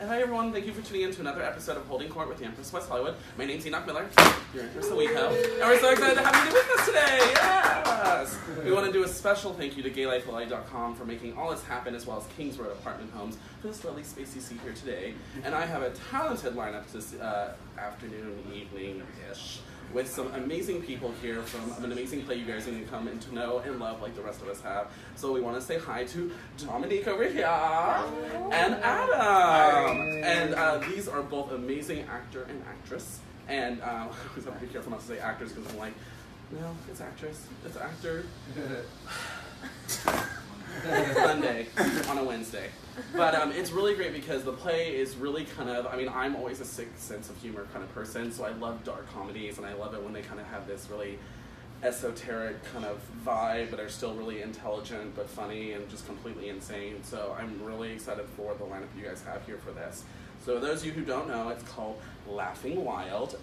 And hi everyone, thank you for tuning in to another episode of Holding Court with the Empress of West Hollywood. My name's Enoch Miller, your Empress of WeHo, and we're so excited to have you with us today, yes! We want to do a special thank you to GayLifeLA.com for making all this happen, as well as Kings Road Apartment Homes for this lovely space you see here today. And I have a talented lineup this afternoon, evening-ish, with some amazing people here from an amazing play you guys are going to come and to know and love like the rest of us have. So we want to say hi to Dominique over here and Adam. And these are both amazing actor and actress. And I always have to be careful not to say actors because I'm like, no, it's actress, it's actor. Monday on a Wednesday. But it's really great because the play is really kind of, I mean, I'm always a sick sense of humor kind of person, so I love dark comedies, and I love it when they kind of have this really esoteric kind of vibe, but are still really intelligent, but funny, and just completely insane. So I'm really excited for the lineup you guys have here for this. So those of you who don't know, it's called Laughing Wild.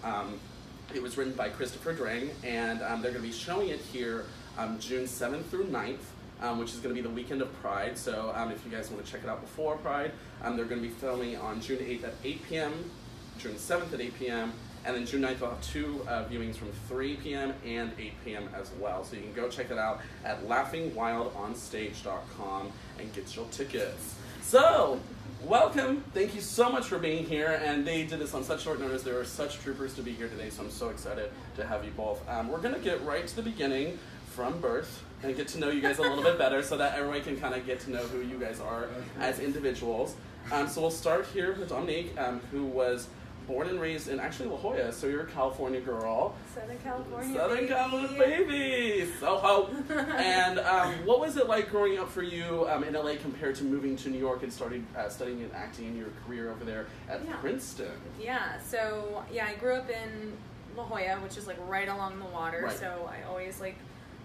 It was written by Christopher Drang, and they're going to be showing it here June 7th through 9th. Which is going to be the weekend of Pride. So if you guys want to check it out before Pride, they're going to be filming on June 8th at 8 p.m., June 7th at 8 p.m., and then June 9th we'll have two viewings from 3 p.m. and 8 p.m. as well. So you can go check it out at laughingwildonstage.com and get your tickets. So, welcome. Thank you so much for being here. And they did this on such short notice. There are such troopers to be here today, so I'm so excited to have you both. We're going to get right to the beginning from birth and get to know you guys a little bit better so that everyone can kind of get to know who you guys are as individuals. So we'll start here with Dominique, who was born and raised in actually La Jolla, so you're a California girl. Southern California, Southern California baby! Soho! And what was it like growing up for you in LA compared to moving to New York and starting studying and acting in your career over there at Princeton? Yeah, so I grew up in La Jolla, which is like right along the water, right. So I always like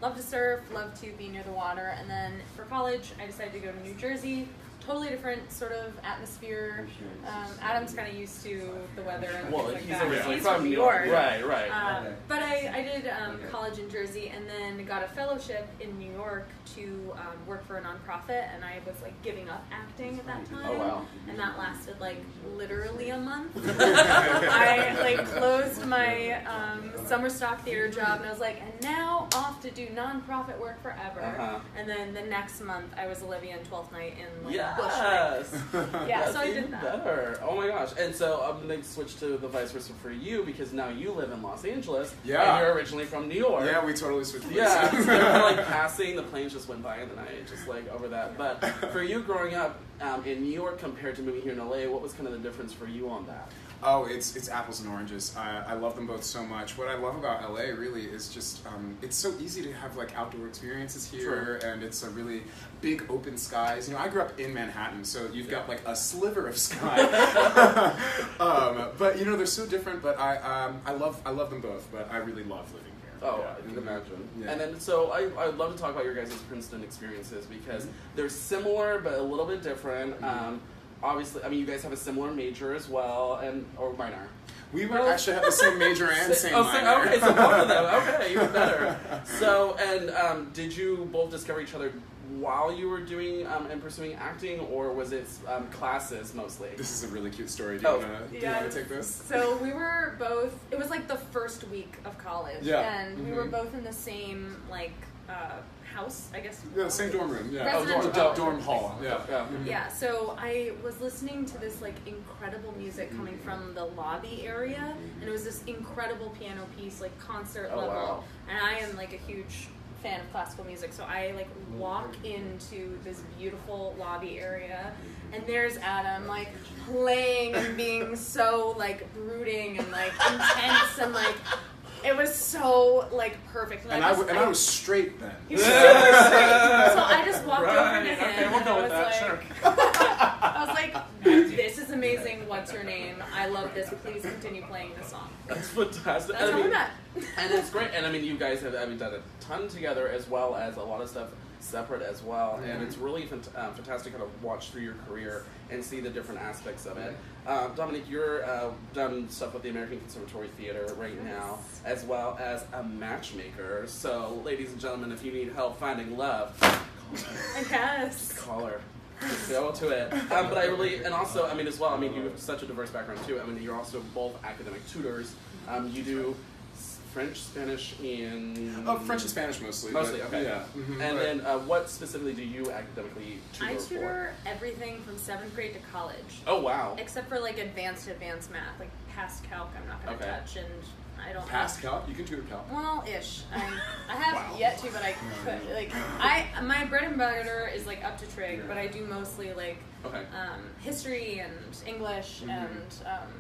love to surf, love to be near the water, and then for college I decided to go to New Jersey. Totally different sort of atmosphere. Adam's kind of used to the weather and things like that. He's from New York. Right. But I did college in Jersey and then got a fellowship in New York to work for a nonprofit, and I was like giving up acting at that time. Oh, wow. And that lasted like literally a month. I like closed my summer stock theater job and I was like, and now off to do nonprofit work forever. And then the next month I was Olivia in 12th Night in like Yes. Yeah, so I did that. Better. Oh my gosh. And so I'm going to switch to the vice versa for you because now you live in Los Angeles. Yeah. And you're originally from New York. Yeah, we totally switched places. Yeah. So they were like passing, the planes just went by in the night, just like over that. But for you growing up in New York compared to moving here in LA, what was kind of the difference for you on that? Oh, it's apples and oranges. I love them both so much. What I love about LA really is just it's so easy to have like outdoor experiences here, and it's a really big open skies. You know, I grew up in Manhattan, so you've got like a sliver of sky. But you know, they're so different. But I love them both. But I really love living here. Oh, I can imagine. Yeah. And then, so I'd love to talk about your guys' Princeton experiences because they're similar but a little bit different. Obviously, I mean, you guys have a similar major as well, or minor. We would actually have the same major and same minor. Okay, so both of them. Okay, even better. So, and did you both discover each other while you were doing and pursuing acting, or was it classes mostly? This is a really cute story. Do you want to take this? So we were both, it was like the first week of college, and we were both in the same like house, I guess. Yeah, same dorm room. Yeah, dorm hall. Yeah. So I was listening to this like incredible music coming from the lobby area, and it was this incredible piano piece, like concert level. Wow. And I am like a huge fan of classical music, so I like walk into this beautiful lobby area, and there's Adam like playing and being so like brooding and like intense and like. It was so like perfect, and I was straight then. He was super straight. So I just walked over to him, Okay, we'll go with that. Sure. I was like, "This is amazing. What's your name? I love this. Please continue playing this song." That's fantastic. That's how we met. And it's great. And I mean, you guys have done a ton together as well as a lot of stuff separate as well. And it's really fantastic to kind of watch through your career and see the different aspects of it. Dominique, you're done stuff with the American Conservatory Theater right now, as well as a matchmaker. So, ladies and gentlemen, if you need help finding love, call her. Yes. Just call her. Just go to it. But I really, and also, I mean, as well, I mean, you have such a diverse background too. I mean, you're also both academic tutors. You do French, Spanish, and... French and Spanish mostly. Mostly, but, okay. Yeah. Mm-hmm, and then what specifically do you academically tutor I tutor everything from 7th grade to college. Oh, wow. Except for like advanced math, like past calc I'm not going to touch, and I don't Past calc? You can tutor calc. Well, ish. I have Wow. yet to, but I could. Like, my bread and butter is like up to trig, but I do mostly like history and English and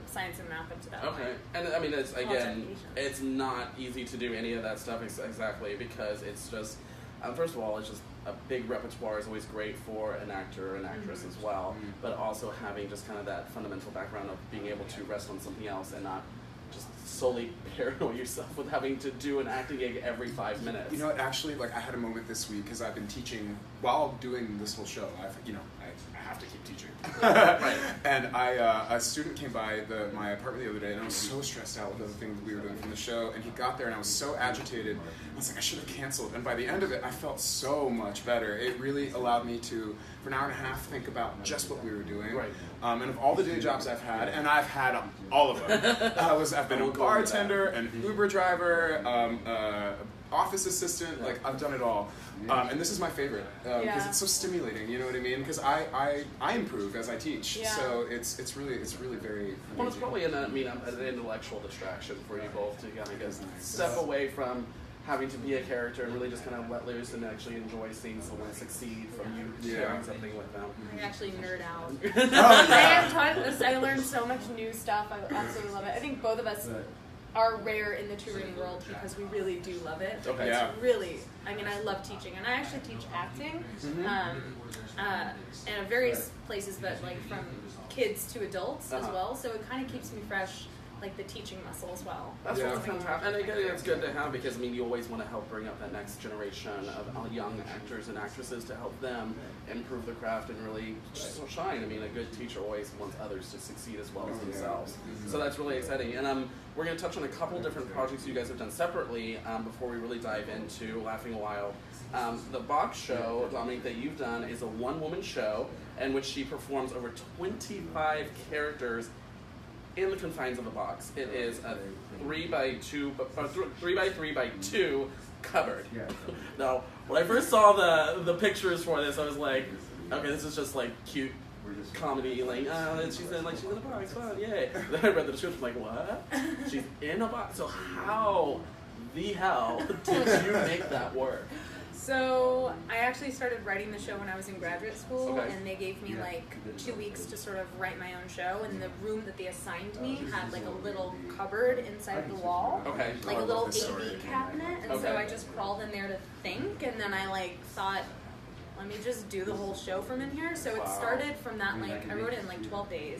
science and math up to that point. Okay, and I mean, it's not easy to do any of that stuff exactly because it's just, first of all, it's just a big repertoire is always great for an actor or an actress as well, but also having just kind of that fundamental background of being able to rest on something else and not just solely paranoid yourself with having to do an acting gig every 5 minutes. You know what, actually, like I had a moment this week because I've been teaching while doing this whole show. I have to keep teaching. Right. And a student came by my apartment the other day, and I was so stressed out with the things we were doing from the show. And he got there, and I was so agitated. I was like, I should have canceled. And by the end of it, I felt so much better. It really allowed me to, for an hour and a half, think about just what we were doing. Right. And of all the day jobs I've had, and I've had all of them. I've been a bartender, an Uber driver, office assistant. Like I've done it all. And this is my favorite because it's so stimulating. You know what I mean? Because I improve as I teach, so it's really very amazing. Well, it's probably an intellectual distraction for you both to kind of step away from having to be a character and really just kind of let loose and actually enjoy seeing someone succeed from you sharing something with them. I actually nerd out. Oh, I am taught this. I learned so much new stuff. I absolutely love it. I think both of us are rare in the tutoring world because we really do love it. Okay. Yeah. Really, I mean, I love teaching, and I actually teach acting in various places, but like from kids to adults as well. So it kind of keeps me fresh, like the teaching muscle as well. That's really fantastic. And again, it's good to have because I mean, you always want to help bring up that next generation of young actors and actresses to help them improve the craft and really shine. I mean, a good teacher always wants others to succeed as well as themselves. So that's really exciting. And we're going to touch on a couple different projects you guys have done separately before we really dive into Laughing a While. The box show, Dominique, that you've done is a one-woman show in which she performs over 25 characters in the confines of a box. It is a 3x3x2 cupboard. Now, when I first saw the pictures for this, I was like, okay, this is just like cute comedy, like, she's in a box, fun, yay. Then I read the description, like, what? She's in a box. So how the hell did you make that work? So I actually started writing the show when I was in graduate school, and they gave me like 2 weeks to sort of write my own show. And the room that they assigned me had like a little cupboard inside the wall, like a little AV cabinet. And so I just crawled in there to think, and then I like thought, let me just do the whole show from in here. So it started from that, like I wrote it in like 12 days,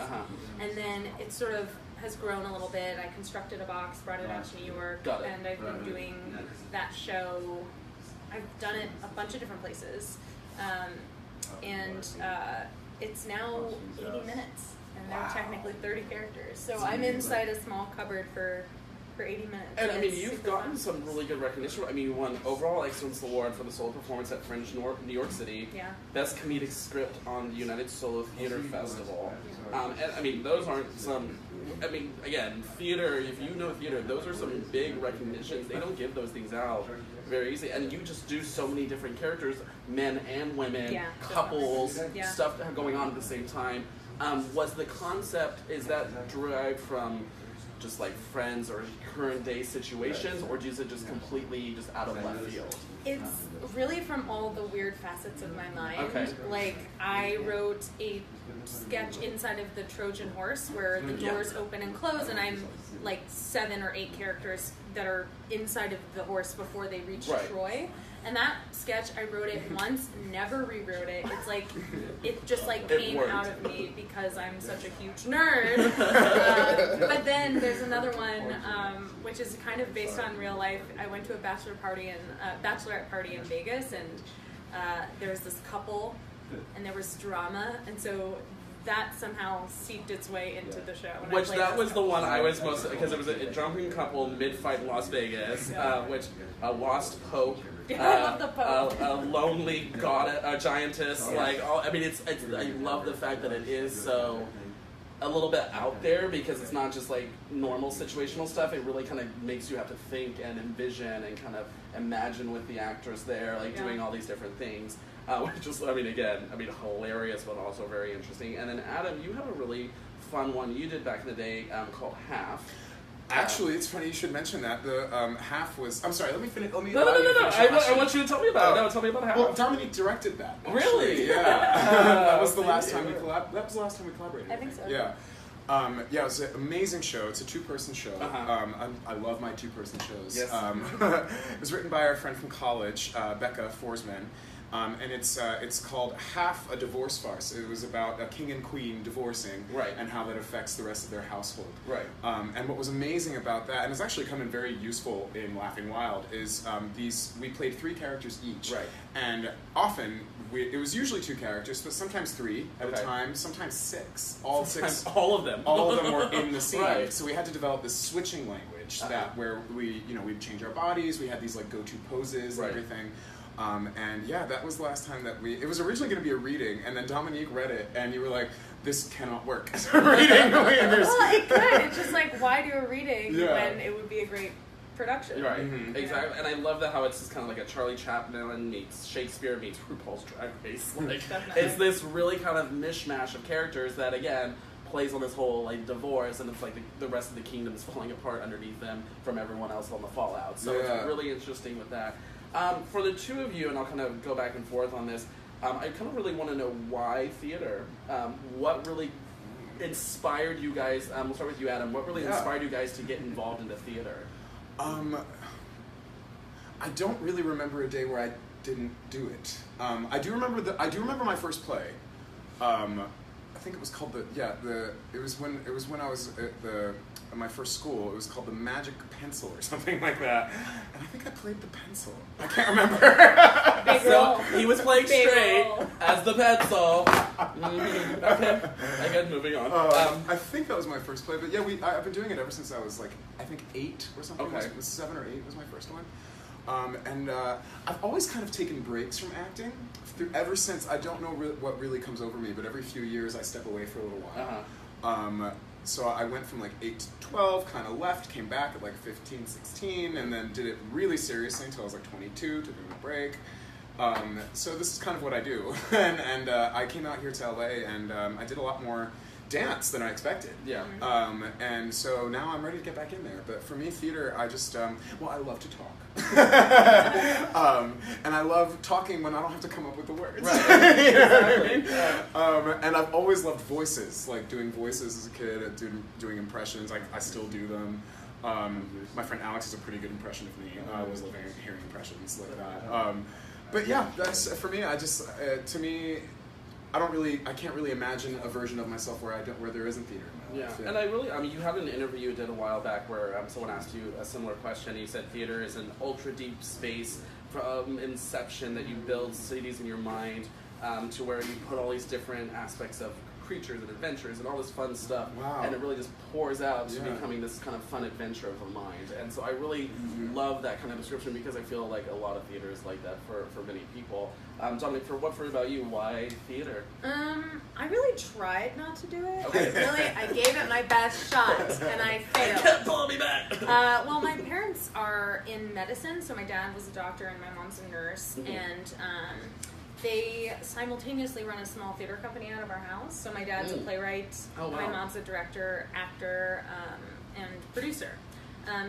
and then it sort of has grown a little bit. I constructed a box, brought it out to New York, and I've been doing that show. I've done it a bunch of different places, and it's now 80 minutes, and there are technically 30 characters. So I'm inside a small cupboard for 80 minutes. And I mean, you've gotten some really good recognition. I mean, you won Overall Excellence Award for the solo performance at Fringe New York City. Yeah. Best Comedic Script on the United Solo Theater Festival. And I mean, those aren't some... I mean, again, theater, if you know theater, those are some big recognitions. They don't give those things out very easy. And you just do so many different characters, men and women, couples, stuff going on at the same time. Was the concept, is that derived from just like friends or current day situations, or is it just completely just out of left field? It's really from all the weird facets of my mind. Okay. Like, I wrote a sketch inside of the Trojan horse where the doors open and close, and I'm like 7 or 8 characters that are inside of the horse before they reach Troy. And that sketch, I wrote it once, never rewrote it. It's like, it just like came out of me because I'm such a huge nerd. But then there's another one, which is kind of based on real life. I went to a bachelorette party in Vegas, and there was this couple, and there was drama, and so that somehow seeped its way into the show. Which that was the one I was most, because it was a drunken couple mid-fight in Las Vegas, which lost hope I love the Pope. A lonely god, a giantess. Like, I mean, it's. I love the fact that it is so a little bit out there because it's not just like normal situational stuff. It really kind of makes you have to think and envision and kind of imagine with the actress there, like doing all these different things. Which is, hilarious, but also very interesting. And then Adam, you have a really fun one you did back in the day called Half. Actually, it's funny you should mention that. The Half was... I'm sorry, let me finish. No. I want you to tell me about it. No, tell me about Half. Well, Dominique directed that. Actually. Really? Yeah. That was the last time we collaborated. I think so. Yeah. It was an amazing show. It's a two-person show. I love my two-person shows. Yes. It was written by our friend from college, Becca Forsman. And it's called Half a Divorce Farce. It was about a king and queen divorcing and how that affects the rest of their household. Right. And what was amazing about that, and it's actually come in very useful in Laughing Wild, is we played 3 characters each. Right. And often, it was usually 2 characters, but sometimes 3 at a time, sometimes 6. All of them were in the scene. Right. So we had to develop this switching language where we'd change our bodies, we had these like go-to poses and everything. That was the last time that it was originally going to be a reading, and then Dominique read it, and you were like, this cannot work as a reading. Well, it could. It's just like, why do a reading when it would be a great production? Right, exactly. And I love that how it's just kind of like a Charlie Chaplin meets Shakespeare meets RuPaul's Drag Race. Like, it's this really kind of mishmash of characters that, again, plays on this whole like divorce, and it's like the rest of the kingdom is falling apart underneath them from everyone else on the fallout. So it's really interesting with that. For the two of you, and I'll kind of go back and forth on this, I kind of really want to know why theater. What really inspired you guys? We'll start with you, Adam. What really inspired you guys to get involved into theater? I don't really remember a day where I didn't do it. I do remember my first play. I think it was called it was when I was at my first school. It was called the Magic Pencil or something like that, and I think I played the pencil. I can't remember. Big role. He was playing straight as the pencil. Okay, again, moving on. I think that was my first play, but I've been doing it ever since I was like, I think 8 or something. Okay. It was 7 or 8 was my first one. I've always kind of taken breaks from acting ever since. I don't know what really comes over me, but every few years I step away for a little while. So I went from like 8 to 12, kind of left, came back at like 15, 16, and then did it really seriously until I was like 22, took a break. So this is kind of what I do. and I came out here to LA, and I did a lot more dance than I expected. Yeah. And so now I'm ready to get back in there. But for me, theater, I just, I love to talk. And I love talking when I don't have to come up with the words. Right. You know what I mean? And I've always loved voices, like doing voices as a kid, and doing impressions. I still do them. My friend Alex is a pretty good impression of me. I always love hearing impressions like that. But yeah, that's for me. I just, to me, I can't really imagine a version of myself where there isn't theater in my life. Yeah, and you had an interview you did a while back where someone asked you a similar question. You said theater is an ultra deep space from inception that you build cities in your mind to where you put all these different aspects of creatures and adventures and all this fun stuff. Wow. And it really just pours out to becoming this kind of fun adventure of a mind. And so I really love that kind of description because I feel like a lot of theater is like that for many people. Dominique, what about you? Why theater? I really tried not to do it. Okay. I gave it my best shot, and I failed. Kept pulling me back. Well, my parents are in medicine, so my dad was a doctor and my mom's a nurse, and they simultaneously run a small theater company out of our house. So my dad's a playwright, my mom's a director, actor, and producer.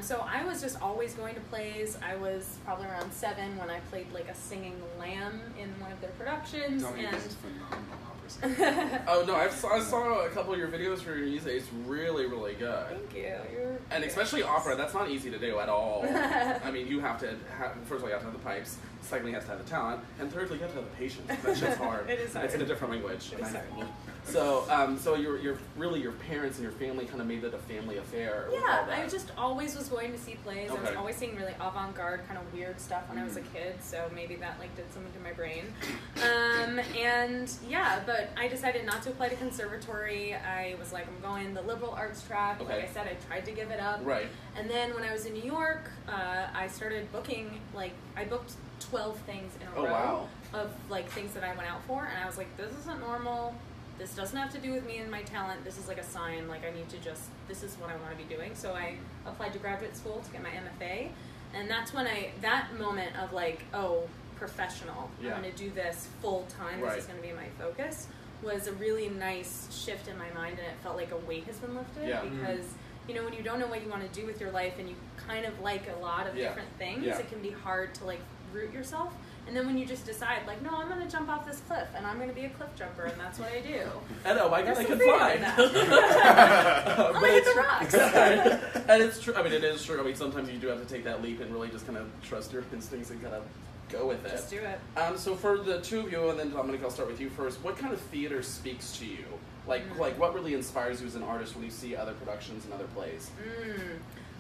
So I was just always going to plays. I was probably around 7 when I played like a singing lamb in one of their productions. Dominique and is phenomenal opera singer. Oh no, I saw a couple of your videos for your music. It's really, really good. Thank you. And especially opera, that's not easy to do at all. I mean, you have to first of all, you have to have the pipes. Secondly, you have to have the talent. And thirdly, you have to have the patience. That shit's hard. It is hard. It's in a different language. It is hard. So you're really your parents and your family kind of made it a family affair. Yeah, I just always was going to see plays. Okay. I was always seeing really avant-garde kind of weird stuff when I was a kid, so maybe that like did something to my brain. And yeah, but I decided not to apply to conservatory. I was like, I'm going the liberal arts track. Okay. Like I said, I tried to give it up. Right. And then when I was in New York, I started booking, like I booked 12 things in a row wow. of like things that I went out for, and I was like, this isn't normal. This doesn't have to do with me and my talent. This is like a sign, like I need to just, this is what I want to be doing. So I applied to graduate school to get my MFA. And that's when that moment of like, oh, professional, yeah. I'm going to do this full time, right. this is going to be my focus, was a really nice shift in my mind, and it felt like a weight has been lifted. Yeah. Because, you know, when you don't know what you want to do with your life and you kind of like a lot of yeah. different things, yeah. it can be hard to like root yourself. And then when you just decide, like, no, I'm going to jump off this cliff, and I'm going to be a cliff jumper, and that's what I do. And oh my God, I can freedom fly. in that. I'm going to hit the rocks. And it's true. I mean, it is true. I mean, sometimes you do have to take that leap and really just kind of trust your instincts and kind of go with it. Just do it. So for the two of you, and then Dominique, I'll start with you first. What kind of theater speaks to you? Like what really inspires you as an artist when you see other productions and other plays?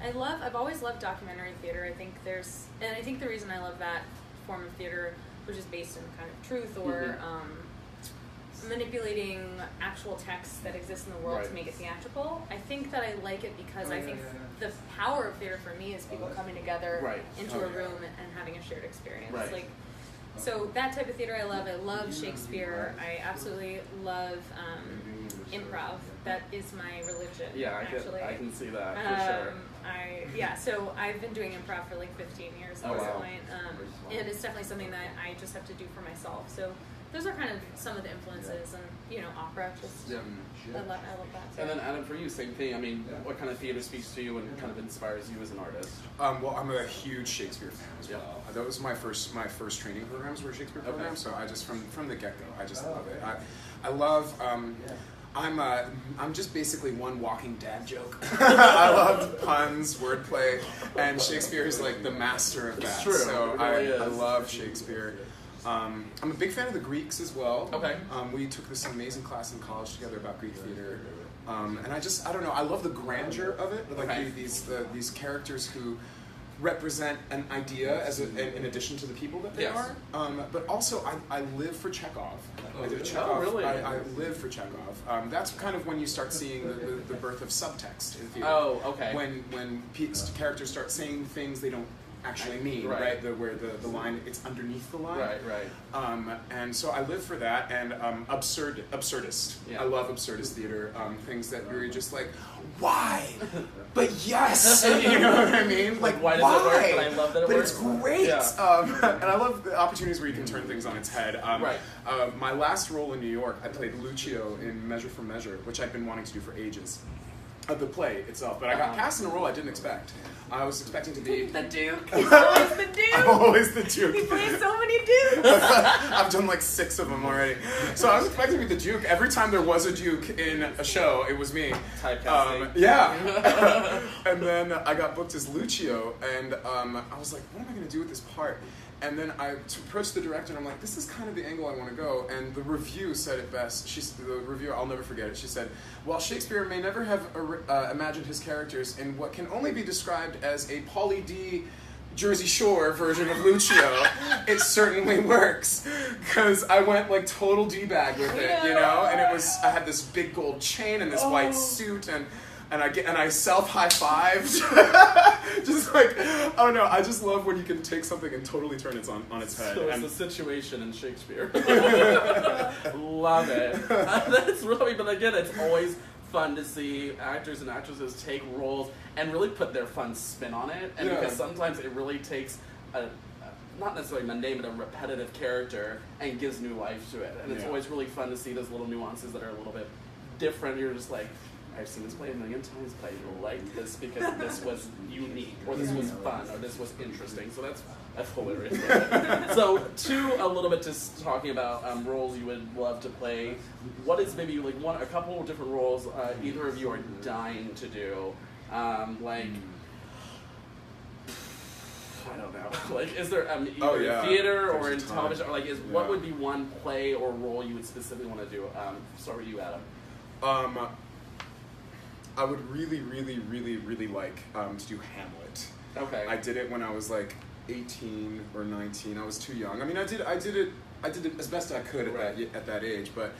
I've always loved documentary theater. I think the reason I love that form of theater, which is based in kind of truth or manipulating actual texts that exist in the world right. to make it theatrical. I think that I like it because I think the power of theater for me is people coming together right. into a room and having a shared experience. Right. Like, so that type of theater I love. I love Shakespeare. I absolutely love improv. That is my religion. Yeah, I can see that for sure. So I've been doing improv for like 15 years at this point. And it's definitely something that I just have to do for myself. So those are kind of some of the influences, and you know, opera. Just I love that. So. And then Adam, for you, same thing. I mean, what kind of theater speaks to you and kind of inspires you as an artist? Well, I'm a huge Shakespeare fan as well. That was my first training programs were Shakespeare programs. So I just from the get go, I just love it. I love. I'm just basically one walking dad joke. I love puns, wordplay, and Shakespeare is like the master of that. It's true. So it really is. I love Shakespeare. I'm a big fan of the Greeks as well. Okay. We took this amazing class in college together about Greek theater, and I don't know. I love the grandeur of it. Like these characters who represent an idea in addition to the people that they are. But also, I live for Chekhov. I did Chekhov. Really? I live for Chekhov. That's kind of when you start seeing the birth of subtext in theater. Oh, okay. When characters start saying things they don't actually mean, right? Where the line, it's underneath the line. Right. And so I live for that, and absurdist. Yeah. I love absurdist theater. Things that you're just like, why? But yes! You know what I mean? Like, why does it work? But I love that it works. But it's great! Yeah. And I love the opportunities where you can turn things on its head. Right. My last role in New York, I played Lucio in Measure for Measure, which I've been wanting to do for ages. The play itself. But I got cast in a role I didn't expect. I was expecting to be... The Duke. He's always the Duke. I'm always the Duke. He plays so many Dukes. I've done like 6 of them already. So I was expecting to be the Duke. Every time there was a Duke in a show, it was me. Typecasting. Yeah. And then I got booked as Lucio, and I was like, what am I going to do with this part? And then I approached the director, and I'm like, this is kind of the angle I want to go. And the review said it best. The reviewer, I'll never forget it. She said, while Shakespeare may never have imagined his characters in what can only be described as a Pauly D. Jersey Shore version of Lucio, it certainly works. Because I went like total D-bag with it, you know? And I had this big gold chain and this white suit, and I self high-fived. Just like, oh no, I just love when you can take something and totally turn it on its head. So it's a situation in Shakespeare. Love it. That's really, but again, it's always fun to see actors and actresses take roles and really put their fun spin on it. And because sometimes it really takes not necessarily mundane, but a repetitive character and gives new life to it. And it's always really fun to see those little nuances that are a little bit different. You're just like, I've seen this play a million times, but I like this because this was unique, or this was fun, or this was interesting. So that's hilarious. So a little bit just talking about roles you would love to play. What is maybe like a couple of different roles either of you are dying to do? I don't know. Like, is there either in theater or in television? Or like, what would be one play or role you would specifically want to do? Start with you, Adam. I would really, really, really, really like to do Hamlet. Okay. I did it when I was like 18 or 19. I was too young. I mean, I did it as best I could at that age, but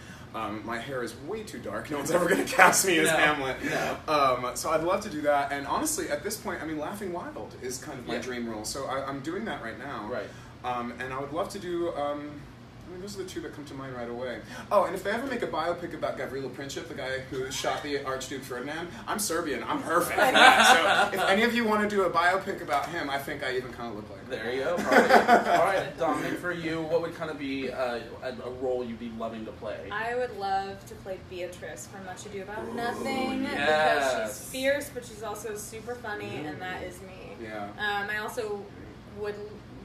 my hair is way too dark. No one's ever going to cast me as Hamlet. No. So I'd love to do that. And honestly, at this point, I mean, Laughing Wild is kind of my dream role. So I'm doing that right now. Right. And I would love to do. I mean, those are the two that come to mind right away. Oh, and if they ever make a biopic about Gavrilo Princip, the guy who shot the Archduke Ferdinand, I'm Serbian. I'm perfect for that. So if any of you want to do a biopic about him, I think I even kind of look like him. There you go. All right, Dominique, for you, what would kind of be a role you'd be loving to play? I would love to play Beatrice from Much Ado About Nothing because she's fierce, but she's also super funny, and that is me. Yeah. I also would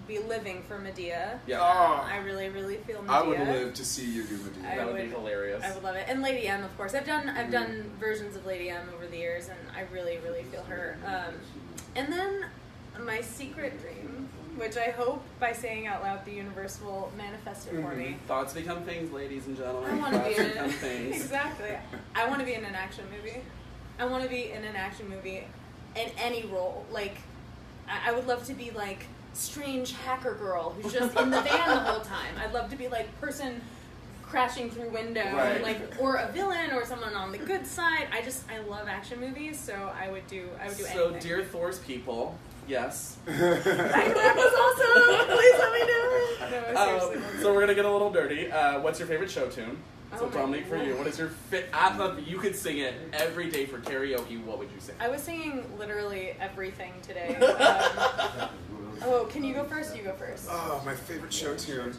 be living for Medea. Yeah. I really, really feel Medea. I would live to see you do Medea. That would be hilarious. I would love it. And Lady M, of course. I've done versions of Lady M over the years, and I really, really feel her. And then my secret dream, which I hope by saying out loud the universe will manifest it for me. Thoughts become things, ladies and gentlemen. I want to be in become things. Exactly. I want to be in an action movie. I want to be in an action movie in any role. Like, I would love to be like strange hacker girl who's just in the van the whole time. I'd love to be like person crashing through window, like, or a villain or someone on the good side. I love action movies, so I would do anything. So, dear Thor's people, yes. That was awesome. Please let me do it. No, seriously. So we're gonna get a little dirty. What's your favorite show tune? So Oh my Dominique, for you, what is your you could sing it every day for karaoke. What would you sing? I was singing literally everything today. Can you go first? You go first. Oh, my favorite show tune.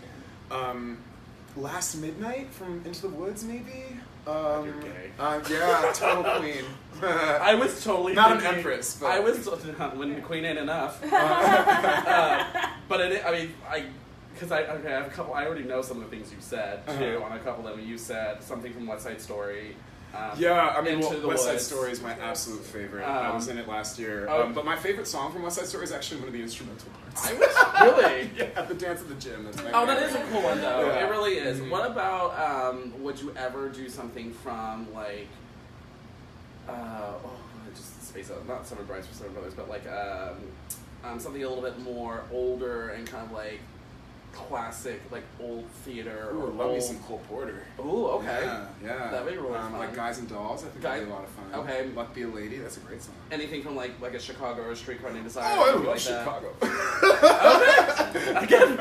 Last Midnight from Into the Woods, maybe? You're gay. Yeah, total queen. I was totally not thinking, an Empress, but I was when the queen ain't enough. But because I have a couple. I already know some of the things you said too. On a couple of them, you said something from West Side Story. Yeah, I mean, Into the West Side Woods. Story is my absolute favorite. I was in it last year. But my favorite song from West Side Story is actually one of the instrumental parts. I was really. Yeah, the dance at the gym. That's my that is a cool one though. Yeah. It really is. What about would you ever do something from like just space out, not Seven Brides for Seven Brothers, but like something a little bit more older and kind of like classic, like old theater. Ooh, or love me some Cole Porter. Ooh, okay. Yeah. That'd be really fun. Like Guys and Dolls, I think that'd be a lot of fun. Okay. Luck Be a Lady, that's a great song. Anything from like a Chicago or a Streetcar Named Desire. Oh, I love like Chicago. Okay. Again.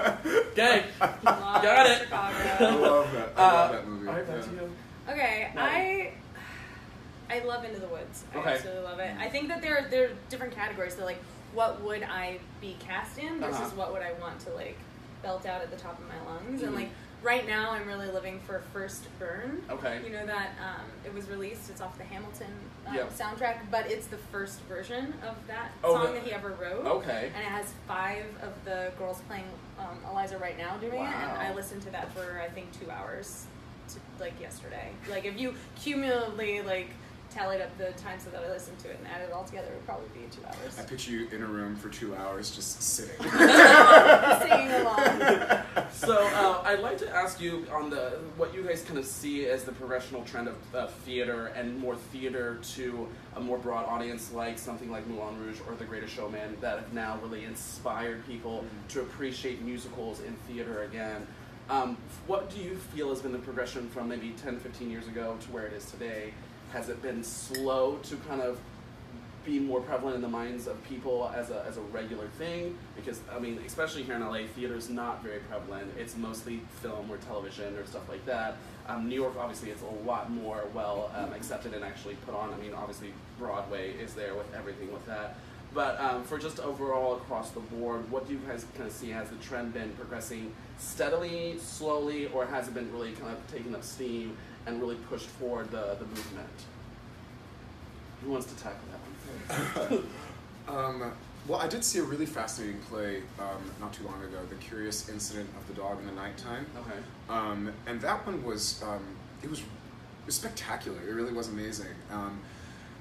Okay. Got it. Chicago. I love that. I love that movie. All right, back to you. Okay, No. I love Into the Woods. I Okay. absolutely love it. I think that there are different categories. So like, what would I be cast in versus what would I want to like belt out at the top of my lungs? And like right now, I'm really living for First Burn. Okay. You know that it was released. It's off the Hamilton Yep. soundtrack, but it's the first version of that Oh, song that he ever wrote. Okay. And it has 5 of the girls playing Eliza right now doing it, and Wow. I listened to that for I think 2 hours, like yesterday. Like if you cumulatively like tallied up the times that I listened to it and added it all together, it would probably be 2 hours. I picture you in a room for 2 hours just sitting. Singing along. So I'd like to ask you on what you guys kind of see as the progressional trend of theater and more theater to a more broad audience, like something like Moulin Rouge or The Greatest Showman, that have now really inspired people to appreciate musicals in theater again. What do you feel has been the progression from maybe 10, 15 years ago to where it is today? Has it been slow to kind of be more prevalent in the minds of people as a regular thing? Because, I mean, especially here in LA, theater's not very prevalent. It's mostly film or television or stuff like that. New York, obviously, it's a lot more well accepted and actually put on. I mean, obviously, Broadway is there with everything with that. But for just overall across the board, what do you guys kind of see? Has the trend been progressing steadily, slowly, or has it been really kind of taking up steam and really pushed forward the movement? Who wants to tackle that one? Well, I did see a really fascinating play not too long ago, The Curious Incident of the Dog in the Nighttime. Okay. And that one was, it was spectacular. It really was amazing.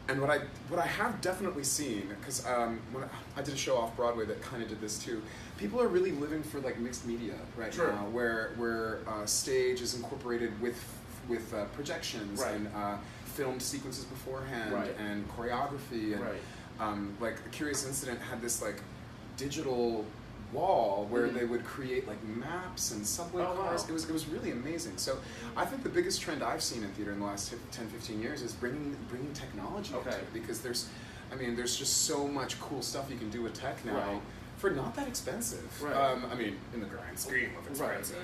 And what I have definitely seen, because when I did a show off Broadway that kind of did this too, people are really living for like mixed media right now, where stage is incorporated with projections and filmed sequences beforehand and choreography and like A Curious Incident had this like digital wall where they would create like maps and subway cars. Wow. It was really amazing. So I think the biggest trend I've seen in theater in the last 10-15 years is bringing technology into it, because there's just so much cool stuff you can do with tech now for not that expensive. I mean, in the grand scheme of expensive.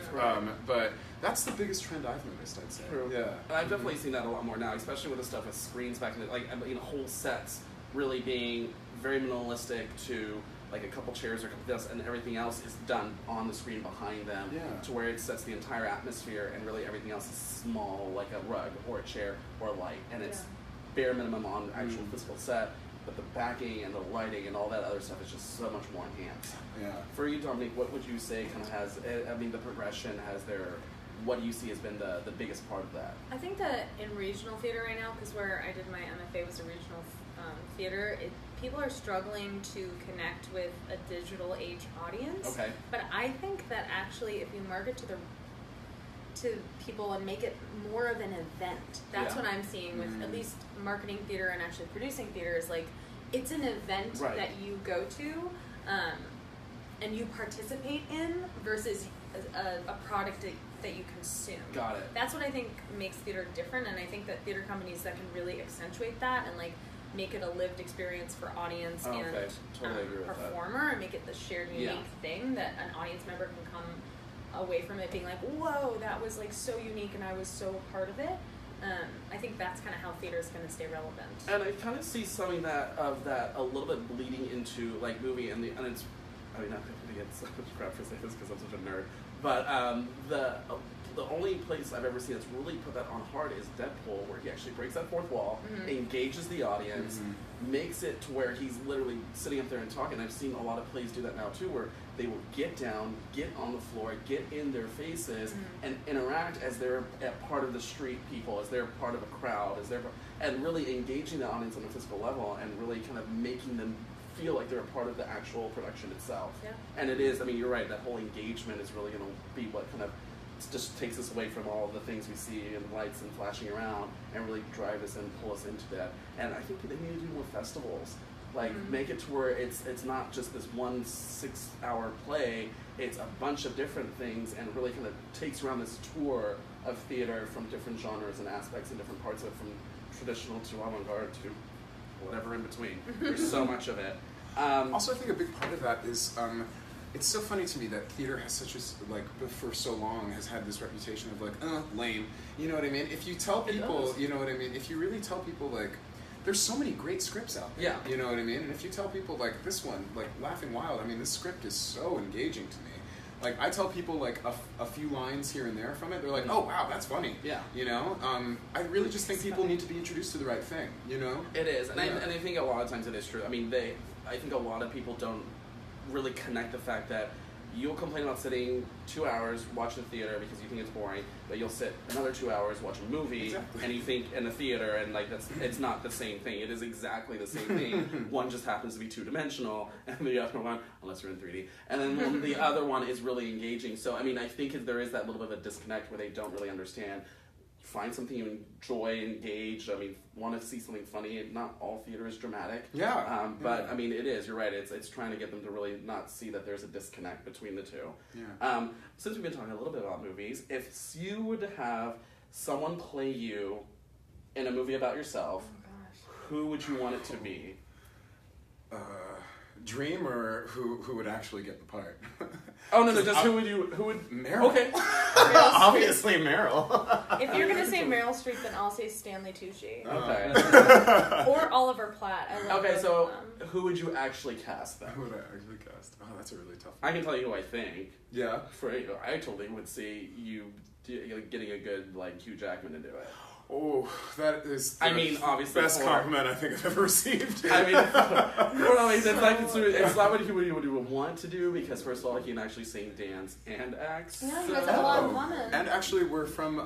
But that's the biggest trend I've noticed, I'd say. True. Yeah. And I've definitely seen that a lot more now, especially with the stuff with screens back in the, like, you know, whole sets really being very minimalistic to like a couple chairs or a couple desks, and everything else is done on the screen behind them, to where it sets the entire atmosphere, and really everything else is small, like a rug or a chair or a light, and it's bare minimum on actual physical set, but the backing and the lighting and all that other stuff is just so much more enhanced. Yeah. For you, Dominique, what would you say kind of has, I mean, the progression has their, what do you see has been the biggest part of that? I think that in regional theater right now, because where I did my MFA was a regional theater, people are struggling to connect with a digital age audience. Okay. But I think that actually, if you market to people and make it more of an event, that's what I'm seeing with at least marketing theater and actually producing theater is like, it's an event that you go to and you participate in versus a product that you consume. Got it. That's what I think makes theater different, and I think that theater companies that can really accentuate that and like make it a lived experience for audience and performer, and make it the shared unique thing that an audience member can come away from it being like, whoa, that was like so unique and I was so a part of it. I think that's kind of how theater is going to stay relevant. And I kind of see something of that a little bit bleeding into like movie, and it's, I mean, not to get so much crap for saying this because I'm such a nerd, but the only place I've ever seen that's really put that on hard is Deadpool, where he actually breaks that fourth wall, engages the audience, makes it to where he's literally sitting up there and talking. I've seen a lot of plays do that now too, where they will get down, get on the floor, get in their faces, and interact as they're a part of the street people, as they're part of a crowd, and really engaging the audience on a physical level, and really kind of making them feel like they're a part of the actual production itself. Yeah. And it is, I mean, you're right, that whole engagement is really going to be what kind of just takes us away from all the things we see and lights and flashing around, and really drive us and pull us into that. And I think they need to do more festivals. Like, make it to where it's not just this 1 6-hour play, it's a bunch of different things, and really kind of takes around this tour of theater from different genres and aspects and different parts of it, from traditional to avant-garde to whatever in between. There's so much of it. Also, I think a big part of that is, it's so funny to me that theater has such a, like, for so long has had this reputation of like, lame. You know what I mean? If you tell people, you know what I mean? If you really tell people, like, there's so many great scripts out there. Yeah. You know what I mean? And if you tell people, like, this one, like, Laughing Wild, I mean, this script is so engaging to me. Like, I tell people, like, a few lines here and there from it, they're like, oh, wow, that's funny. Yeah. You know? I really just think people need to be introduced to the right thing, you know? It is. And, I think a lot of times it is true. I mean, I think a lot of people don't really connect the fact that you'll complain about sitting 2 hours watching the theater because you think it's boring, but you'll sit another 2 hours watch a movie, and you think in the theater, and like it's not the same thing. It is exactly the same thing. One just happens to be two-dimensional, and the other one, unless you're in 3D, and then the other one is really engaging. So I mean, I think there is that little bit of a disconnect where they don't really understand. Find something you enjoy, engage. I mean, want to see something funny. Not all theater is dramatic. Yeah. But I mean, it is. You're right. It's trying to get them to really not see that there's a disconnect between the two. Yeah. Since we've been talking a little bit about movies, if you were to have someone play you in a movie about yourself, who would you want it to be? Dream, or who would actually get the part? Oh no, just who would Meryl. Okay. Obviously Meryl. If you're gonna say Meryl Streep, then I'll say Stanley Tucci. Okay. Or Oliver Platt. I love okay, so who would you actually cast then? Who would I actually cast? Oh, that's a really tough one. I can tell you who I think. Yeah. I totally would see you getting a good, like, Hugh Jackman to do it. Oh, that is the obviously best compliment I think I've ever received. I mean, well, it's not what he would want to do because first of all, he can actually sing, dance, and act. Yeah, you guys have a lot in common. And actually, we're from.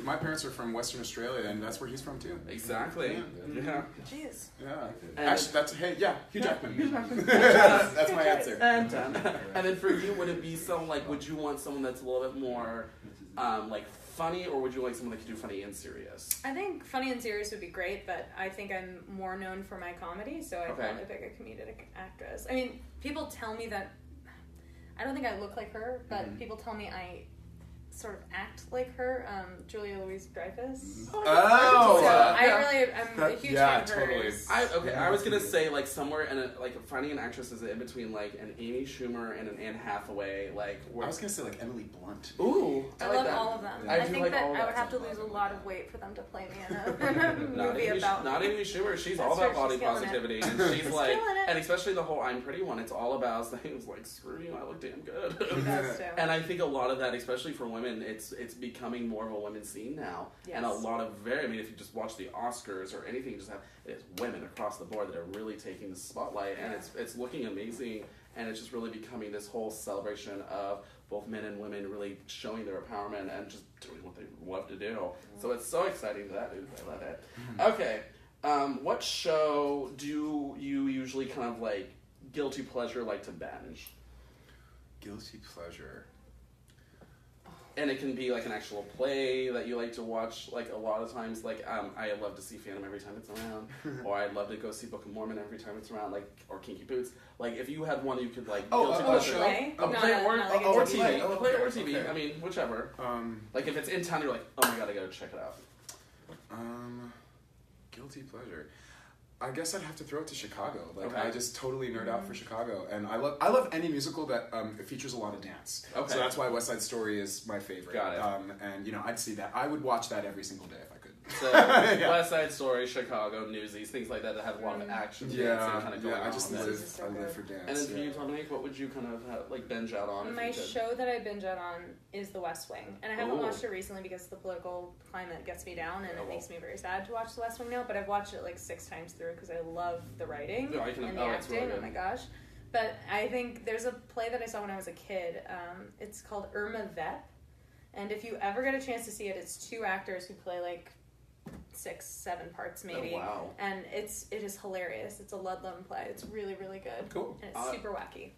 My parents are from Western Australia, and that's where he's from too. Exactly. Yeah. Jeez. Yeah. And Actually, Hugh Jackman. Hugh Jackman. That's my answer. And then for you, would it be some would you want someone that's a little bit more funny, or would you like someone that could do funny and serious? I think funny and serious would be great, but I think I'm more known for my comedy, so I'd probably pick a comedic actress. I mean, people tell me that I don't think I look like her, but people tell me I sort of act like her, Julia Louis-Dreyfus. Oh, so I'm a huge fan of totally. hers. I was gonna say somewhere in finding an actress is in between an Amy Schumer and an Anne Hathaway. I was gonna say Emily Blunt. Ooh, I like love that. all of them. I I do think like that all of I would that. have to lose a lot of weight for them to play me in a movie about. Not Amy Schumer. She's That's all about true, body she's killing positivity, it. and she's She's killing it. and especially the whole "I'm Pretty" one. It's all about saying screw you, I look damn good. She does too. And I think a lot of that, especially for women, it's becoming more of a women's scene now. Yes. And a lot of if you just watch the Oscars or anything, it's women across the board that are really taking the spotlight, and it's looking amazing, and it's just really becoming this whole celebration of both men and women really showing their empowerment and just doing what they love to do. So it's so exciting to that, dude. I love it. Okay, what show do you usually kind of guilty pleasure like to binge? Guilty pleasure. And it can be an actual play that you like to watch. A lot of times, I love to see Phantom every time it's around, or I'd love to go see Book of Mormon every time it's around, or Kinky Boots. If you had one, you could guilty pleasure. Play? A play or TV. Oh, A play or TV. okay. I mean, whichever. If it's in town, you're oh my god, I gotta check it out. Guilty pleasure. I guess I'd have to throw it to Chicago. Okay. I just totally nerd out for Chicago, and I love any musical that features a lot of dance. Okay. So that's why West Side Story is my favorite. Got it. And I'd see that. I would watch that every single day if I could. So West Side Story, Chicago, Newsies, things like that have a lot of action. dancing kind of going on. I just with it. live for dance. And then for you, Dominique, what would you kind of binge out on? My show that I binge out on is The West Wing, and I haven't watched it recently because the political climate gets me down, and it makes me very sad to watch The West Wing now. But I've watched it 6 times through because I love the writing and the acting. Really oh my gosh! But I think there's a play that I saw when I was a kid. It's called Irma Vep, and if you ever get a chance to see it, it's 2 actors who play 6, 7 parts maybe. Oh, wow. And it is hilarious. It's a Ludlam play. It's really, really good. Cool. And it's super wacky.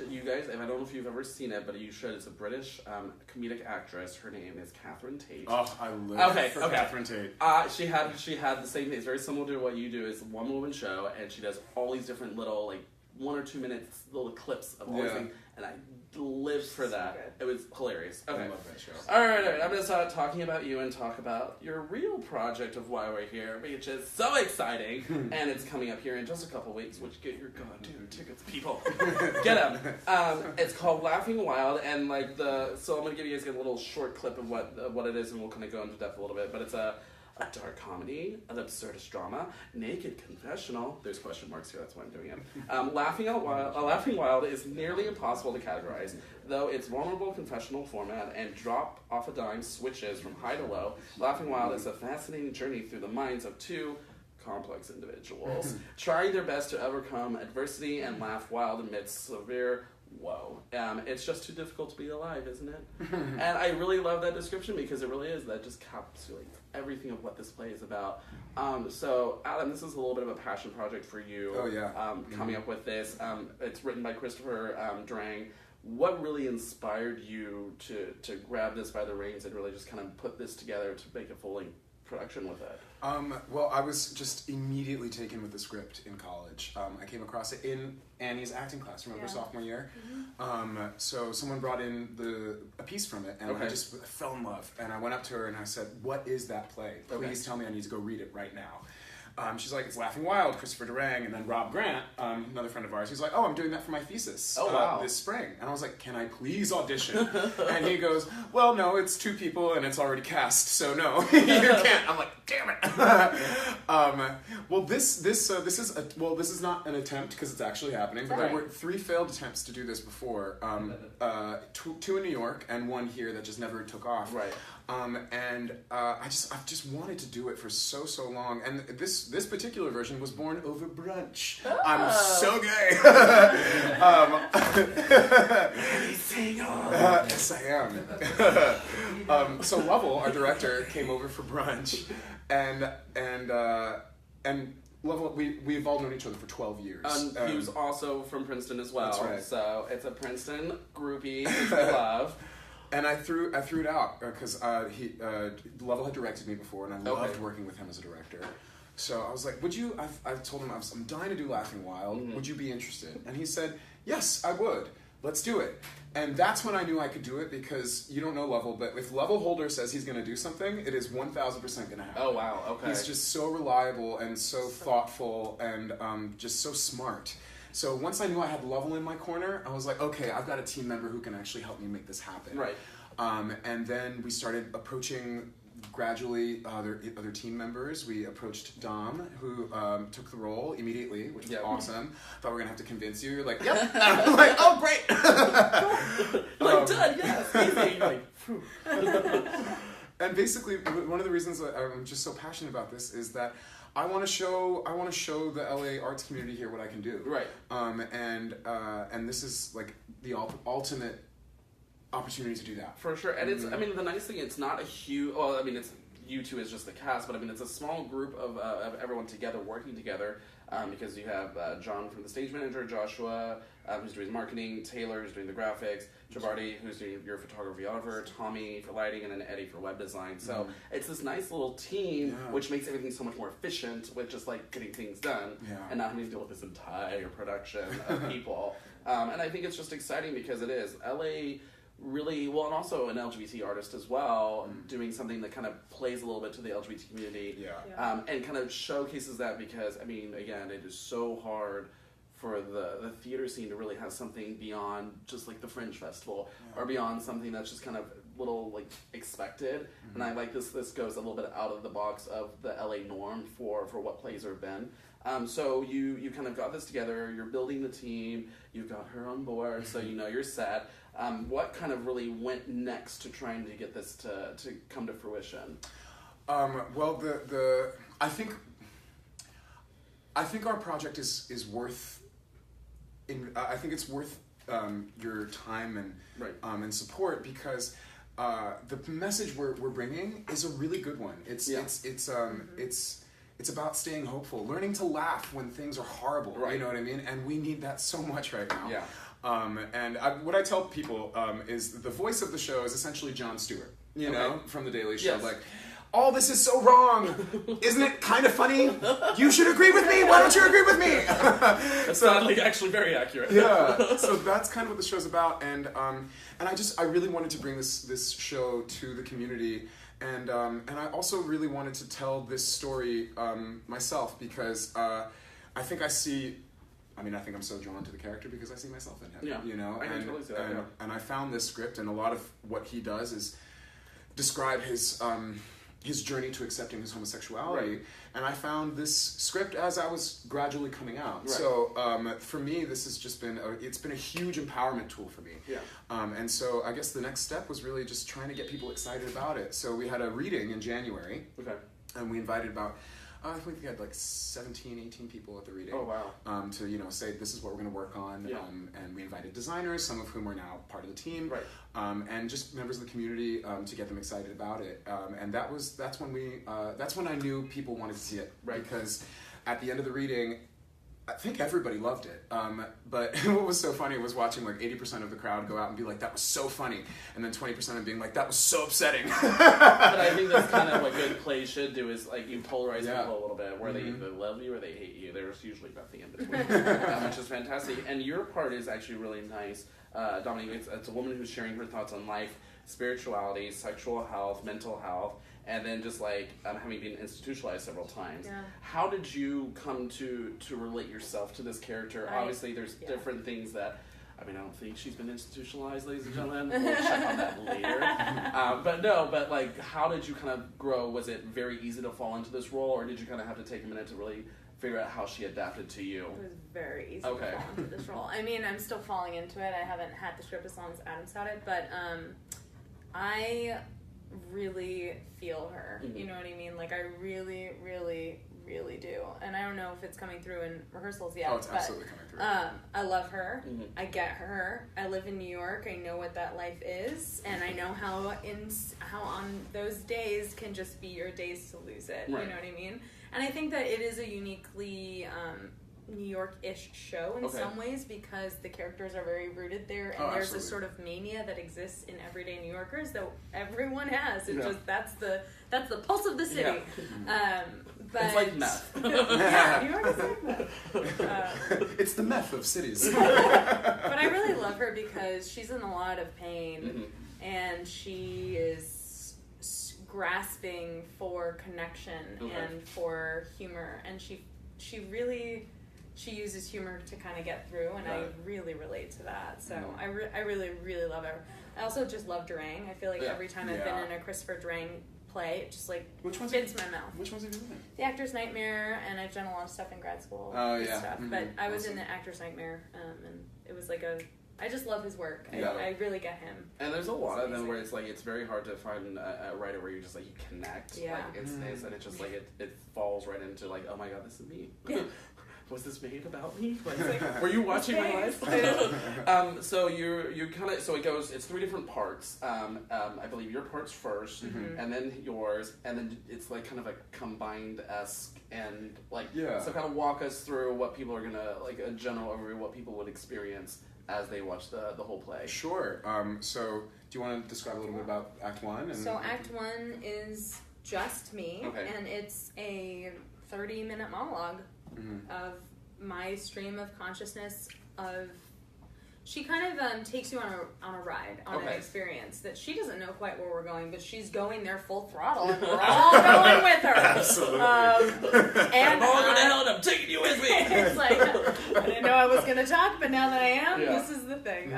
You guys, and I don't know if you've ever seen it, but you should. It's a British comedic actress. Her name is Catherine Tate. Oh, I live for Catherine Tate. She had the same thing. It's very similar to what you do. It's a one-woman show, and she does all these different little 1 or 2 minutes little clips of all these things, and I lived for that. It was hilarious. Okay. I love that show. All right. I'm going to start talking about you and talk about your real project of why we're here, which is so exciting, and it's coming up here in just a couple weeks, which get your goddamn tickets, people. Get them. It's called Laughing Wild, and so I'm going to give you guys a little short clip of what it is, and we'll kind of go into depth a little bit, but it's a dark comedy, an absurdist drama, naked confessional. There's question marks here, that's why I'm doing it. Laughing Wild is nearly impossible to categorize, though its vulnerable confessional format and drop off a dime switches from high to low. Laughing Wild is a fascinating journey through the minds of 2 complex individuals, trying their best to overcome adversity and laugh wild amidst severe woe. It's just too difficult to be alive, isn't it? And I really love that description because it really is. That just encapsulates everything of what this play is about. So, Adam, this is a little bit of a passion project for you. Oh, yeah. Coming up with this. It's written by Christopher Drang. What really inspired you to grab this by the reins and really just kind of put this together to make a full-length production with it? Well, I was just immediately taken with the script in college. I came across it in Annie's acting class, remember, sophomore year? So someone brought in a piece from it, and I just fell in love. And I went up to her and I said, "What is that play? Please tell me I need to go read it right now." She's like, "It's Laughing Wild, Christopher Durang." And then Rob Grant, another friend of ours, he's like, "Oh, I'm doing that for my thesis this spring." And I was like, "Can I please audition?" And he goes, "Well, no, it's 2 people and it's already cast, so no, you can't." I'm like, "Damn it." This is not an attempt because it's actually happening, but there were 3 failed attempts to do this before. 2 in New York and 1 here that just never took off. Right. I've just wanted to do it for so long. And this particular version was born over brunch. Oh. I'm so gay. Yes, I am. So Lovell, our director, came over for brunch, and Lovell, we've all known each other for 12 years. He was also from Princeton as well. That's right. So it's a Princeton groupie, which we love. And I threw it out because Lovell had directed me before, and I loved working with him as a director. So I was like, "Would you?" I've told him I'm dying to do Laughing Wild. Mm-hmm. Would you be interested? And he said, "Yes, I would. Let's do it." And that's when I knew I could do it, because you don't know Lovell, but if Lovell Holder says he's going to do something, it is 1,000% going to happen. Oh wow! Okay. He's just so reliable and so thoughtful and just so smart. So once I knew I had Lovell in my corner, I was like, okay, I've got a team member who can actually help me make this happen. Right. And then we started approaching gradually other team members. We approached Dom, who took the role immediately, which was awesome. Thought we were going to have to convince you. You're like, yep. I'm like, oh, great. Like, done, yes, easy. Like, and basically, one of the reasons that I'm just so passionate about this is that I want to show the LA arts community here what I can do. Right. And this is like the ultimate opportunity to do that. For sure. And it's, I mean, the nice thing, it's not a huge, well, I mean, it's, you two is just the cast, but I mean, it's a small group of everyone together, working together, because you have John from the stage manager, Joshua, who's doing marketing, Taylor, who's doing the graphics, Jabardi, who's doing your photography, Tommy for lighting, and then Eddie for web design. So it's this nice little team, which makes everything so much more efficient with just like getting things done, and not having to deal with this entire production of people. And I think it's just exciting because it is. LA really, well, and also an LGBT artist as well, doing something that kind of plays a little bit to the LGBT community, and kind of showcases that, because, I mean, again, it is so hard for the theater scene to really have something beyond just like the Fringe Festival, or beyond something that's just kind of little like expected. And I like this goes a little bit out of the box of the LA norm for what plays have been. So you kind of got this together, you're building the team, you've got her on board, so you know you're set. What kind of really went next to trying to get this to come to fruition? Well, I think our project is worth. I think it's worth your time and support, because the message we're bringing is a really good one. It's about staying hopeful, learning to laugh when things are horrible. Right. You know what I mean? And we need that so much right now. Yeah. What I tell people is the voice of the show is essentially Jon Stewart, you know, from The Daily Show. Yes. Like, all this is so wrong. Isn't it kind of funny? You should agree with me. Why don't you agree with me? That's not like actually very accurate. Yeah. So that's kind of what the show's about, and I really wanted to bring this show to the community. And I also really wanted to tell this story myself, because I think I'm so drawn to the character because I see myself in him. Yeah, you know, I can totally see that. And I found this script, and a lot of what he does is describe his journey to accepting his homosexuality. Right. And I found this script as I was gradually coming out. Right. So for me, this has just been it's been a huge empowerment tool for me. Yeah. And so I guess the next step was really just trying to get people excited about it. So we had a reading in January. Okay. And we invited about, I think we had like 17, 18 people at the reading. Oh, wow. To, say this is what we're going to work on. Yeah. And we invited designers, some of whom are now part of the team. Right. And just members of the community to get them excited about it. And that's when I knew people wanted to see it. Right. Because at the end of the reading, I think everybody loved it. But what was so funny was watching like 80% of the crowd go out and be like, that was so funny. And then 20% of them being like, that was so upsetting. But I think that's kind of what good plays should do, is like you polarize people a little bit, where they either love you or they hate you. There's usually nothing in between, which is fantastic. And your part is actually really nice. Dominique, it's a woman who's sharing her thoughts on life, spirituality, sexual health, mental health, and then just like having been institutionalized several times. Yeah. How did you come to relate yourself to this character? Obviously, there's different things that, I don't think she's been institutionalized, ladies and gentlemen. We'll check on that later. But like, how did you kind of grow? Was it very easy to fall into this role, or did you kind of have to take a minute to really figure out how she adapted to you? It was very easy to fall into this role. I'm still falling into it. I haven't had the script as long as Adam's had it, but I really feel her. Mm-hmm. You know what I mean? Like, I really, really, really do. And I don't know if it's coming through in rehearsals yet. Oh, it's absolutely coming through. I love her. Mm-hmm. I get her. I live in New York. I know what that life is, and I know how on those days can just be your days to lose it. Right. You know what I mean? And I think that it is a uniquely New York-ish show in some ways, because the characters are very rooted there, and there's absolutely. a sort of mania that exists in everyday New Yorkers that everyone has. It just that's the pulse of the city. But it's like meth. yeah, New York is like meth. It's the meth of cities. But I really love her because she's in a lot of pain, and she is grasping for connection and for humor, and she uses humor to kind of get through, and I really relate to that. So I really, really love her. I also just love Durang. I feel like every time I've been in a Christopher Durang play, it just like fits my mouth. Which ones have you been in? The Actor's Nightmare, and I've done a lot of stuff in grad school. Oh, and yeah. stuff. Mm-hmm. But I was in the Actor's Nightmare, and it was like I just love his work. I really get him. And there's a lot of them where it's like, it's very hard to find a writer where you just like, you connect. Yeah. Like, it's and it's just like, it falls right into like, oh my god, this is me. Yeah. Was this made about me? Like, were you watching my life? So you kind of, so it goes, it's 3 different parts. I believe your part's first, and then yours, and then it's like kind of a combined-esque, and like, so kind of walk us through what people are gonna, like a general overview, what people would experience as they watch the whole play. Sure. So do you want to describe a little bit about Act 1? So Act 1 is just me, and it's a 30-minute monologue of my stream of consciousness. Of she kind of takes you on a ride, on an experience that she doesn't know quite where we're going, but she's going there full throttle, and we're all going with her. Absolutely. And I'm all going to hell, and I'm taking you with me. It's like, I didn't know I was going to talk, but now that I am, this is the thing.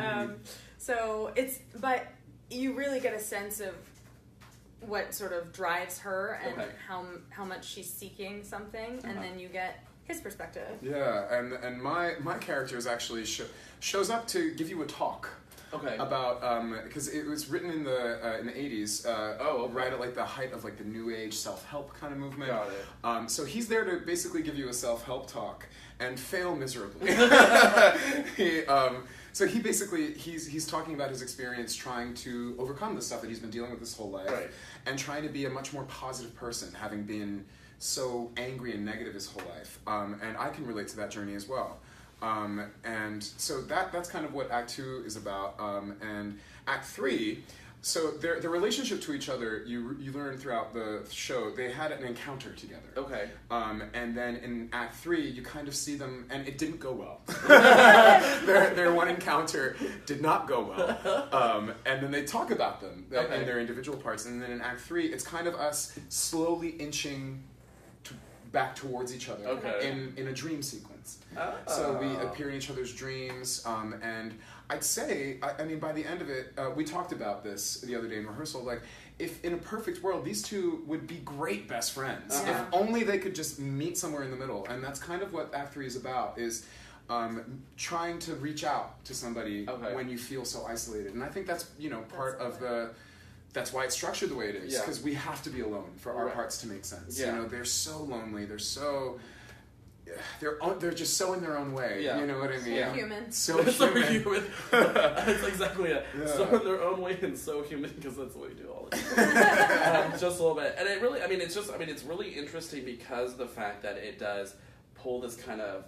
So but you really get a sense of what sort of drives her and how much she's seeking something, and then you get his perspective. Yeah, and my character is actually shows up to give you a talk. About because it was written in the 80s. Right at like the height of like the new age self-help kind of movement. Got it. So he's there to basically give you a self-help talk and fail miserably. So he basically he's talking about his experience trying to overcome the stuff that he's been dealing with his whole life, and trying to be a much more positive person, having been so angry and negative his whole life. And I can relate to that journey as well. And so that's kind of what Act 2 is about. And Act 3, so their relationship to each other, you learn throughout the show, they had an encounter together. And then in Act 3, you kind of see them, and it didn't go well. Their one encounter did not go well. And then they talk about them in their individual parts. And then in Act 3, it's kind of us slowly inching back towards each other in a dream sequence. So we appear in each other's dreams, and I'd say, I mean, by the end of it, we talked about this the other day in rehearsal, like, if in a perfect world, these two would be great best friends. If only they could just meet somewhere in the middle. And that's kind of what Act 3 is about, is trying to reach out to somebody when you feel so isolated. And I think that's, part of that's why it's structured the way it is, because we have to be alone for our parts to make sense. They're so lonely. They're so they're just so in their own way. You know what I mean? So human. So human. That's exactly it. So in their own way and so human, because that's what we do all the time. Just a little bit, and it's really interesting because of the fact that it does pull this kind of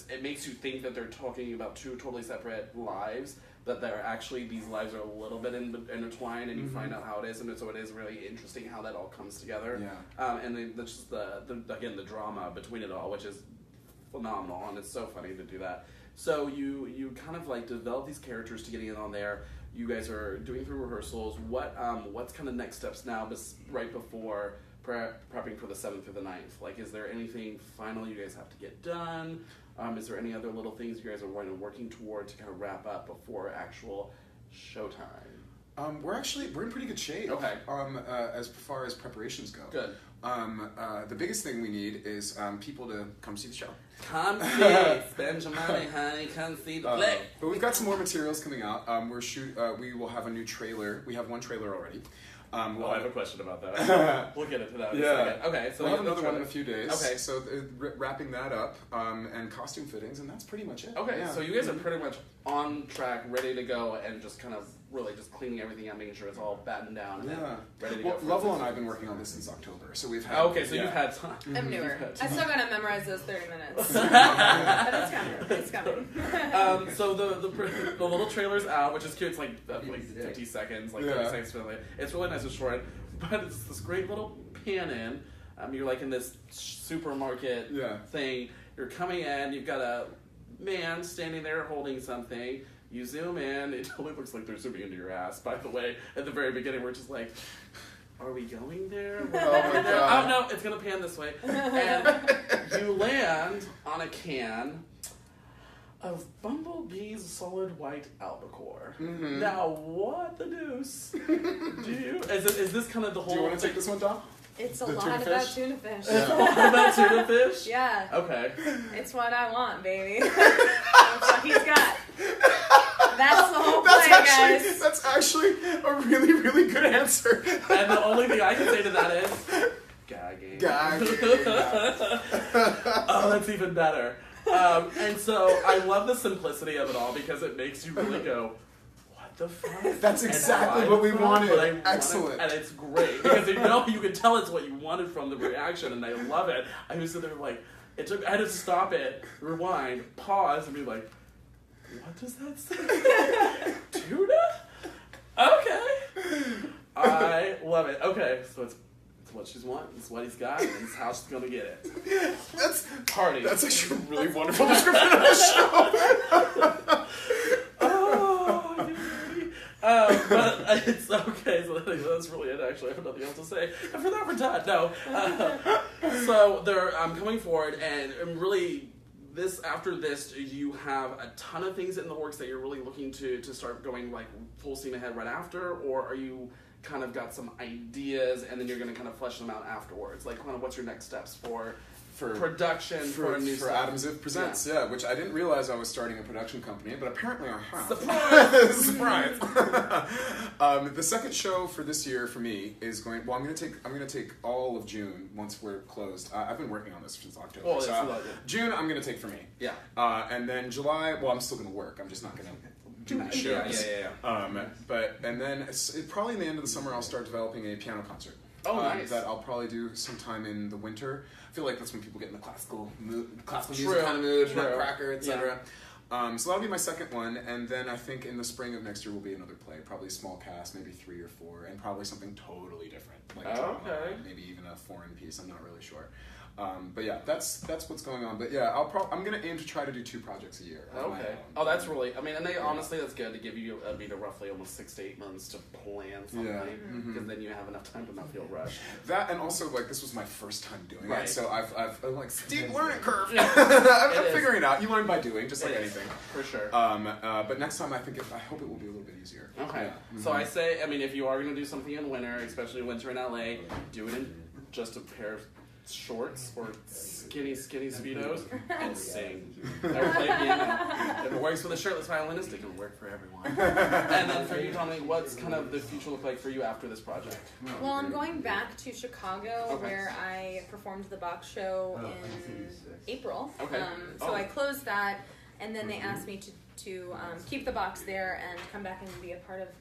it makes you think that they're talking about 2 totally separate lives, that they're actually, these lives are a little bit intertwined, and you find out how it is, and so it is really interesting how that all comes together. And then just the drama between it all, which is phenomenal, and it's so funny to do that. So you kind of like develop these characters to getting in on there. You guys are doing through rehearsals. What's kind of next steps now, right before prepping for the 7th through the 9th? Like, is there anything final you guys have to get done? Is there any other little things you guys are working toward to kind of wrap up before actual showtime? We're in pretty good shape. As far as preparations go. Good. The biggest thing we need is people to come see the show. Come see, spend your money, honey, come see the play. But we've got some more materials coming out. We will have a new trailer. We have one trailer already. Well, I have a question about that. We'll get into that in a second. Okay, so we'll have another one in a few days. Okay. So wrapping that up, and costume fittings, and that's pretty much it. Okay, so you guys are pretty much on track, ready to go, and just kind of really just cleaning everything out, making sure it's all battened down, and then ready to go. Lovell and I have been working on this since October, so we've had. Okay, so you've had time. I'm newer. I still gotta memorize those 30 minutes. But it's coming. It's coming. So the little trailer's out, which is cute. It's like 50 seconds, like 30 seconds. It's really nice and short, but it's this great little pan in. You're like in this supermarket thing. You're coming in. You've got a man standing there holding something. You zoom in. It totally looks like they're zooming into your ass. By the way, at the very beginning, we're just like, are we going there? Oh my God. Oh no, it's gonna pan this way. And you land on a can of Bumblebee's solid white albacore. Mm-hmm. Now, what the deuce do you? Is this kind of the whole? Do you want to take this one, Dom? It's a lot about tuna fish. It's a lot about tuna fish? Yeah. Okay. It's what I want, baby. That's what he's got. That's the whole play, guys. That's actually a really, really good answer. And the only thing I can say to that is gagging. Oh, that's even better. And so I love the simplicity of it all because it makes you really go, what the fuck? That's exactly what we wanted. Excellent. And it's great because you can tell it's what you wanted from the reaction, and I love it. I was sitting there like, I had to stop it, rewind, pause, and be like, what does that say? Tuna? Okay. I love it. Okay, so it's what she's wanting, it's what he's got, and it's how she's gonna get it. That's party. That's actually a really wonderful description of the show. But it's okay, so that's really it, actually. I have nothing else to say. And for that, we're done. No. So they're coming forward, and really, after this, you have a ton of things in the works that you're really looking to start going like full steam ahead right after, or are you kind of got some ideas and then you're going to kind of flesh them out afterwards? Like, kind of what's your next steps for production for a new for stuff? Adam Ziv Presents, which I didn't realize I was starting a production company, but apparently I have. Surprise! Surprise! The second show for this year for me is going. Well, I'm gonna take all of June once we're closed. I've been working on this since October. Oh, so June I'm gonna take for me. Yeah. And then July. Well, I'm still gonna work. I'm just not gonna do any shows. And then probably in the end of the summer I'll start developing a piano concert. Oh, nice. That I'll probably do sometime in the winter. I feel like that's when people get in the classical music kind of mood, Nutcracker, etc. So that'll be my second one, and then I think in the spring of next year will be another play, probably a small cast, maybe 3 or 4, and probably something totally different, like drama, maybe even a foreign piece. I'm not really sure. But yeah, that's what's going on. But yeah, I'm gonna aim to try to do 2 projects a year. Okay. Oh, that's really. I mean, and honestly, that's good to give you roughly almost 6 to 8 months to plan something, because then you have enough time to not feel rushed. That, and also like this was my first time doing it, so I'm like steep learning curve. Yeah. I'm figuring it out. You learn by doing, just like anything. For sure. But next time I hope it will be a little bit easier. Okay. Yeah. So I say, I mean, if you are going to do something in winter, especially winter in LA, do it in just a pair of shorts or skinny Speedos and sing. Never play piano. If it works for the shirtless violinist, it can work for everyone. And then for you, Dominique, what's kind of the future look like for you after this project? Well, I'm going back to Chicago where I performed the box show in April. Okay. So I closed that, and then they asked me to keep the box there and come back and be a part of a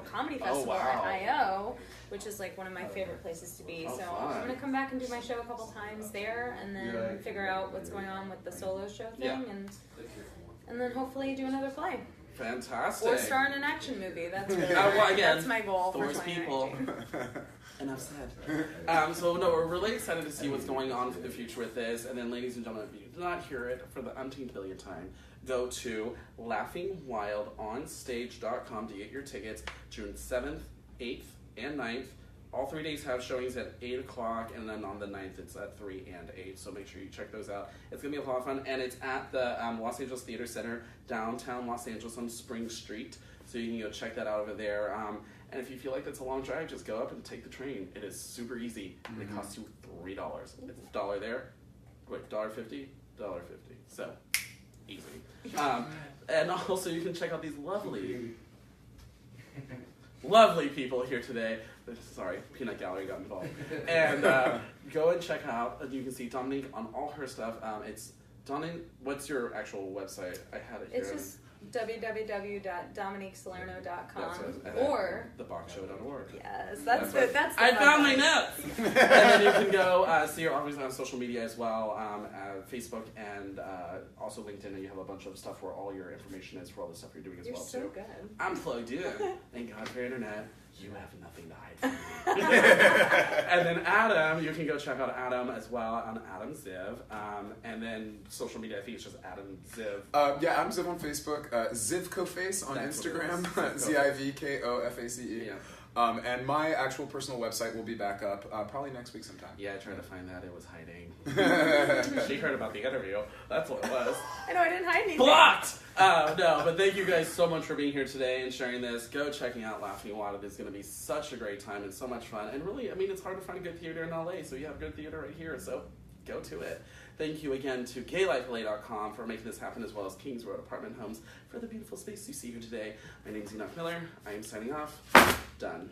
comedy festival at I.O., which is like one of my favorite places to be. So I'm going to come back and do my show a couple times there, and then figure out what's going on with the solo show thing, and then hopefully do another play. Fantastic. Or star in an action movie. That's really that's my goal for Thor's 2019. people. Enough said. So no, we're really excited to see what's going on for the future with this. And then, ladies and gentlemen, if you did not hear it for the umpteenth billionth time, go to laughingwildonstage.com to get your tickets. June 7th, 8th, and 9th. All 3 days have showings at 8 o'clock, and then on the 9th it's at 3 and 8. So make sure you check those out. It's going to be a lot of fun, and it's at the Los Angeles Theater Center, downtown Los Angeles on Spring Street. So you can go check that out over there. And if you feel like that's a long drive, just go up and take the train. It is super easy. Mm-hmm. It costs you $3. It's $1 there. Wait, $1.50? $1.50. So, easy. And also you can check out these lovely lovely people here today. Sorry, Peanut Gallery got involved. And go and check out, you can see Dominique on all her stuff. It's Dominique, what's your actual website? I had it here. It's just www.dominiquesalerno.com or theboxshow.org. Yes, that's I found my notes. And then you can go see her obviously on social media as well, Facebook and also LinkedIn, and you have a bunch of stuff where all your information is for all the stuff you're doing as You're well so too. good. I'm plugged in. Thank God for internet. You have nothing to hide from me. And then Adam, you can go check out Adam as well on Adam Ziv. And then social media, I think it's just Adam Ziv. Yeah, Adam Ziv on Facebook, Zivkoface on Instagram, Zivkoface. Yeah. And my actual personal website will be back up probably next week sometime. Yeah, I tried to find that. It was hiding. She heard about the interview. That's what it was. I know, I didn't hide anything. Blocked! No, but thank you guys so much for being here today and sharing this. Go checking out Laughing a Lot. It is going to be such a great time and so much fun. And really, I mean, it's hard to find a good theater in LA, so you have good theater right here, so go to it. Thank you again to GayLifeLA.com for making this happen, as well as Kings Road Apartment Homes for the beautiful space you see here today. My name is Enoch Miller. I am signing off. Done.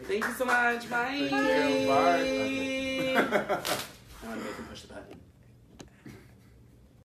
Thank you so much. Bye. Thank you. Bye. I want to make him push the button.